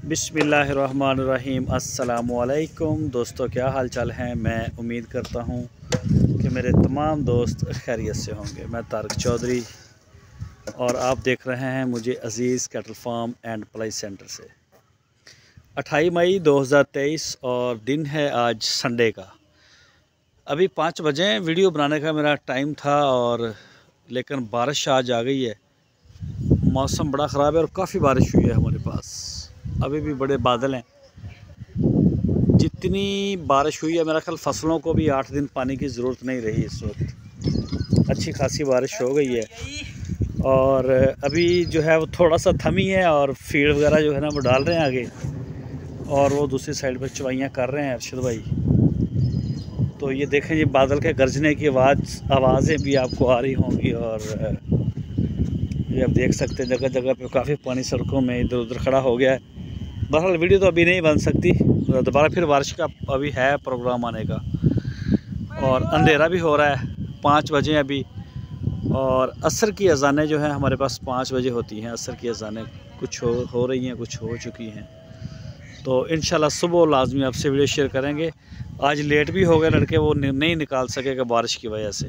बिस्मिल्लाहिर्रहमानिर्रहीम। अस्सलामुअलैकुम दोस्तों, क्या हाल चाल हैं। मैं उम्मीद करता हूँ कि मेरे तमाम दोस्त खैरियत से होंगे। मैं तारिक चौधरी और आप देख रहे हैं मुझे Aziz cattle farm and ply centre से। 28 मई 2023 और दिन है आज संडे का। अभी 5 बजे वीडियो बनाने का मेरा टाइम था और लेकिन बारिश आज आ गई है। मौसम बड़ा ख़राब है और काफ़ी बारिश हुई है हमारे पास। अभी भी बड़े बादल हैं। जितनी बारिश हुई है मेरा ख्याल फसलों को भी 8 दिन पानी की ज़रूरत नहीं रही। इस वक्त अच्छी खासी बारिश हो गई है और अभी जो है वो थोड़ा सा थमी है और फीड वगैरह जो है ना वो डाल रहे हैं आगे, और वो दूसरी साइड पर चवाइयाँ कर रहे हैं अरशद भाई। तो ये देखें, ये बादल के गरजने की आवाज़ें भी आपको आ रही होंगी और ये आप देख सकते हैं जगह जगह पे काफ़ी पानी सड़कों में इधर उधर खड़ा हो गया है। बहरहाल वीडियो तो अभी नहीं बन सकती, दोबारा फिर बारिश का अभी है प्रोग्राम आने का और अंधेरा भी हो रहा है। 5 बजे अभी और असर की अज़ानें जो हैं हमारे पास 5 बजे होती हैं। असर की अज़ानें कुछ हो रही हैं, कुछ हो चुकी हैं। तो इंशाल्लाह सुबह लाजमी आपसे वीडियो शेयर करेंगे। आज लेट भी हो गए लड़के, वो नहीं निकाल सके बारिश की वजह से।